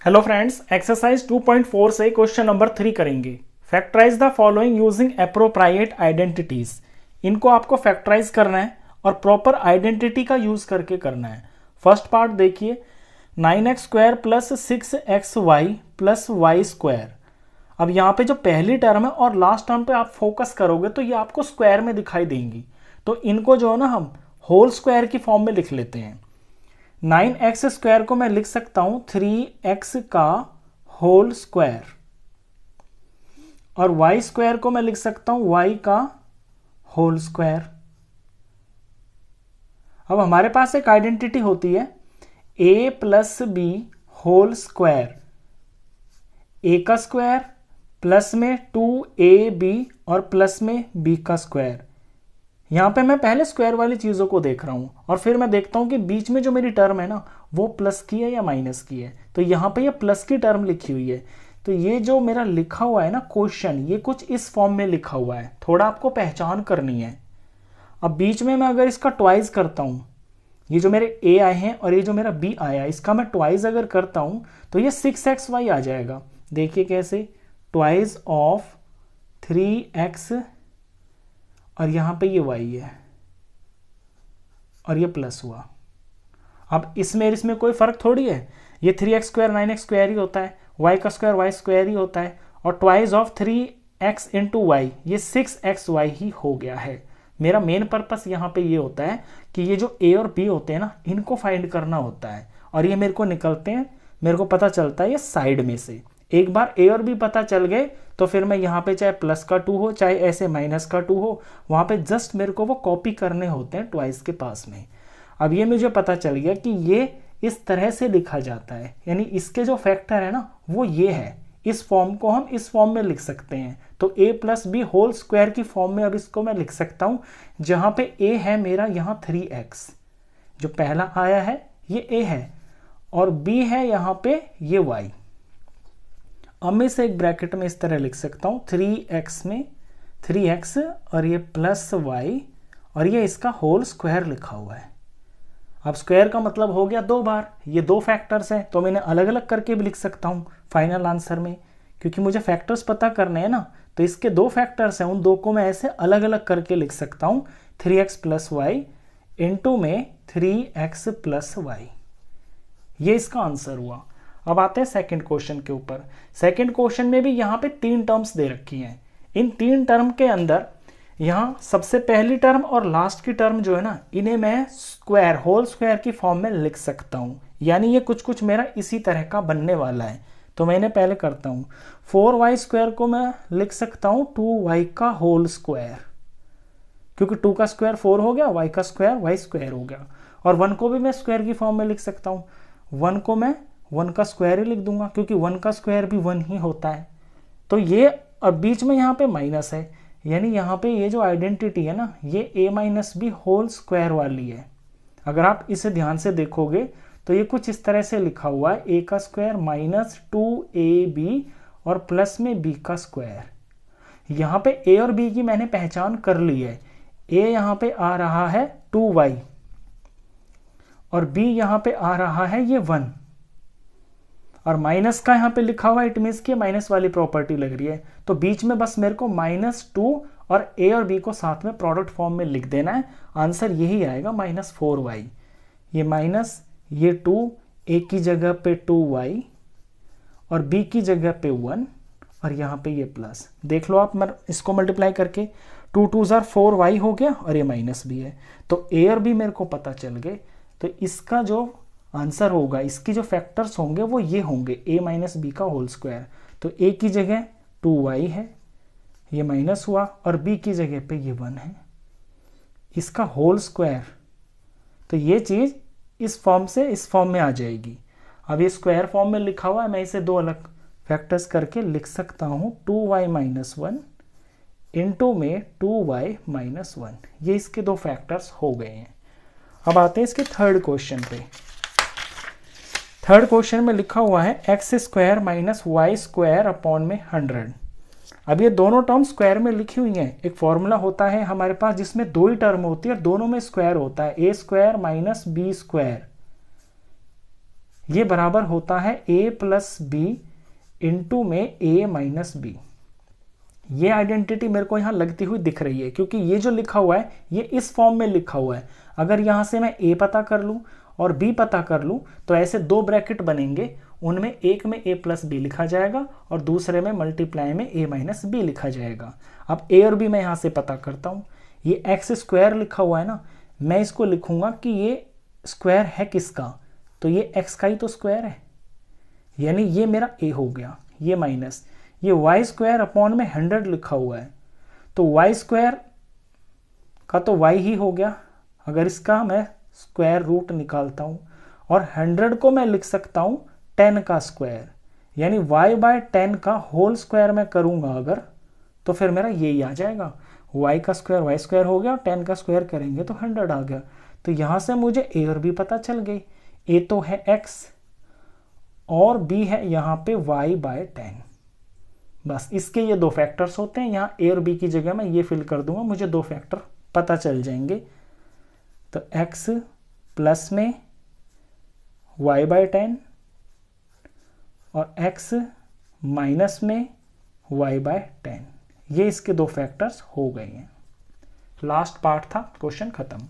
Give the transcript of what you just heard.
Hello friends, exercise 2.4 से question number 3 करेंगे। Factorise the following using appropriate identities. इनको आपको फैक्टराइज करना है और प्रॉपर आइडेंटिटी का यूज करके करना है। फर्स्ट पार्ट देखिए, 9x² plus 6xy plus Y square. अब यहाँ पे जो पहली टर्म है और लास्ट टर्म पे आप फोकस करोगे तो ये आपको स्क्वायर में दिखाई देंगी। तो इनको जो है ना हम होल स्क्वायर की फॉर्म में लिख लेते हैं। 9x² को मैं लिख सकता हूं 3x का होल स्क्वायर और y² को मैं लिख सकता हूं y का होल स्क्वायर। अब हमारे पास एक आइडेंटिटी होती है a plus B whole square. a का स्क्वायर प्लस में 2ab और प्लस में b का स्क्वायर। यहां पे मैं पहले स्क्वायर वाली चीजों को देख रहा हूं और फिर मैं देखता हूं कि बीच में जो मेरी टर्म है ना वो प्लस की है या माइनस की है। तो यहां पे ये प्लस की टर्म लिखी हुई है। तो ये जो मेरा लिखा हुआ है ना क्वेश्चन, ये कुछ इस फॉर्म में लिखा हुआ है। थोड़ा आपको पहचान करनी है। अब बीच में मैं अगर इसका ट्वाइस करता हूं, ये जो मेरे a आए हैं और ये जो मेरा b आया, इसका मैं ट्वाइस अगर करता हूं तो ये 6xy आ जाएगा। देखिए कैसे, ट्वाइस ऑफ 3x और यहां पे ये y है और ये प्लस हुआ। अब इसमें कोई फर्क थोड़ी है, ये 3x² 9x² ही होता है, y का स्क्वायर y² ही होता है और twice of 3x into Y ये 6xy ही हो गया है। मेरा मेन पर्पस यहाँ पे ये होता है कि ये जो a और b होते हैं ना, इनको फाइंड करना होता है और ये मेरे को निकलते हैं, मेरे को पता चलता है ये साइड में से। एक बार a और b पता चल गए तो फिर मैं यहाँ पे चाहे प्लस का 2 हो चाहे ऐसे माइनस का 2 हो, वहाँ पे जस्ट मेरे को वो कॉपी करने होते हैं ट्वाइस के पास में। अब ये मुझे पता चल गया कि ये इस तरह से लिखा जाता है, यानी इसके जो फैक्टर है ना वो ये है। इस फॉर्म को हम इस फॉर्म में लिख सकते हैं। तो a plus B whole square की फॉर्म में अब इसको मैं लिख सकता हूँ, जहाँ पे a है मेरा यहाँ 3x, जो पहला आया है ये a है और b है यहाँ पे ये y। अब मैं इसे एक ब्रैकेट में इस तरह लिख सकता हूँ, 3x में 3x और ये प्लस y और ये इसका होल स्क्वायर लिखा हुआ है। अब स्क्वायर का मतलब हो गया 2 बार, ये 2 फैक्टर्स हैं तो मैं इन्हें अलग अलग करके भी लिख सकता हूँ फाइनल आंसर में, क्योंकि मुझे फैक्टर्स पता करने हैं ना। तो इसके 2 फैक्टर्स हैं, उन 2 को मैं ऐसे अलग अलग करके लिख सकता हूँ, 3x प्लस वाई इंटू में 3x प्लस वाई। ये इसका आंसर हुआ। अब आते हैं सेकंड क्वेश्चन के ऊपर। सेकंड क्वेश्चन में भी यहाँ पे 3 टर्म्स दे रखी हैं। इन 3 टर्म के अंदर यहाँ सबसे पहली टर्म और लास्ट की टर्म जो है ना, इन्हें मैं स्क्वायर होल स्क्वायर की फॉर्म में लिख सकता हूँ। यानी ये कुछ कुछ मेरा इसी तरह का बनने वाला है। तो मैं इन्हें पहले करता हूँ। 4y² को मैं लिख सकता हूँ 2y का होल स्क्वायर, क्योंकि 2 का स्क्वायर 4 हो गया, y का स्क्वायर y² हो गया। और 1 को भी मैं स्क्वायर की फॉर्म में लिख सकता हूँ। 1 को मैं 1 का स्क्वायर ही लिख दूंगा, क्योंकि 1 का स्क्वायर भी 1 ही होता है। तो ये अब बीच में यहाँ पे माइनस है, यानी यहाँ पे ये जो आइडेंटिटी है ना, ये a minus B whole square वाली है। अगर आप इसे ध्यान से देखोगे तो ये कुछ इस तरह से लिखा हुआ है, a का स्क्वायर माइनस 2ab और प्लस में b का स्क्वायर। यहाँ पे a और b की मैंने पहचान कर ली है। a यहाँ पे आ रहा है 2y और b यहाँ पे आ रहा है ये 1 और माइनस का यहाँ पे लिखा हुआ है, इट मीन्स की माइनस वाली प्रॉपर्टी लग रही है। तो बीच में बस मेरे को -2 और a और b को साथ में प्रोडक्ट फॉर्म में लिख देना है। आंसर यही आएगा -4y। ये माइनस, ये 2, a की जगह पे 2y और b की जगह पे 1 और यहाँ पे ये प्लस। देख लो आप इसको मल्टीप्लाई करके, 2 2 4y हो गया और ये माइनस भी है। तो a और b मेरे को पता चल गए। तो इसका जो आंसर होगा, इसकी जो फैक्टर्स होंगे वो ये होंगे, a माइनस बी का होल स्क्वायर। तो a की जगह 2y है, ये माइनस हुआ, और b की जगह पे ये 1 है, इसका होल स्क्वायर। तो ये चीज़ इस फॉर्म से इस फॉर्म में आ जाएगी। अब ये स्क्वायर फॉर्म में लिखा हुआ है, मैं इसे 2 अलग फैक्टर्स करके लिख सकता हूँ, 2y माइनस 1 इंटू में 2y माइनस 1। ये इसके 2 फैक्टर्स हो गए हैं। अब आते हैं इसके थर्ड क्वेश्चन पे। थर्ड क्वेश्चन में लिखा हुआ है x² माइनस y² अपॉन में 100। अब ये दोनों टर्म स्क्वायर में लिखी हुई हैं। एक फॉर्मूला होता है हमारे पास जिसमें 2 ही टर्म होती है और दोनों में स्क्वायर होता है, a² माइनस b²। ये बराबर होता है a प्लस बी इंटू में a माइनस बी। ये आइडेंटिटी मेरे को यहाँ लगती हुई दिख रही है, क्योंकि ये जो लिखा हुआ है ये इस फॉर्म में लिखा हुआ है। अगर यहाँ से मैं a पता कर लूँ और b पता कर लूँ तो ऐसे दो ब्रैकेट बनेंगे, उनमें एक में a प्लस बी लिखा जाएगा और दूसरे में मल्टीप्लाई में a माइनस बी लिखा जाएगा। अब a और b मैं यहाँ से पता करता हूँ। ये एक्स स्क्वायर लिखा हुआ है ना, मैं इसको लिखूंगा कि ये स्क्वायर है किसका, तो ये x का ही तो स्क्वायर है, यानी ये मेरा a हो गया। ये माइनस ये वाई स्क्वायर अपॉन में 100 लिखा हुआ है, तो वाई स्क्वायर का तो y ही हो गया। अगर इसका मैं स्क्वायर रूट निकालता हूँ और 100 को मैं लिख सकता हूँ 10 का स्क्वायर, यानी y बाय 10 का होल स्क्वायर मैं करूँगा अगर, तो फिर मेरा यही आ जाएगा। y का स्क्वायर y स्क्वायर हो गया और 10 का स्क्वायर करेंगे तो 100 आ गया। तो यहाँ से मुझे a और b पता चल गई। a तो है x और b है यहाँ पे y बाय 10। बस इसके ये दो फैक्टर्स होते हैं, यहाँ a और b की जगह मैं ये फिल कर दूंगा, मुझे दो फैक्टर पता चल जाएंगे। तो x प्लस में y बाय 10 और x माइनस में y बाय 10, ये इसके दो फैक्टर्स हो गए हैं। लास्ट पार्ट था, क्वेश्चन खत्म।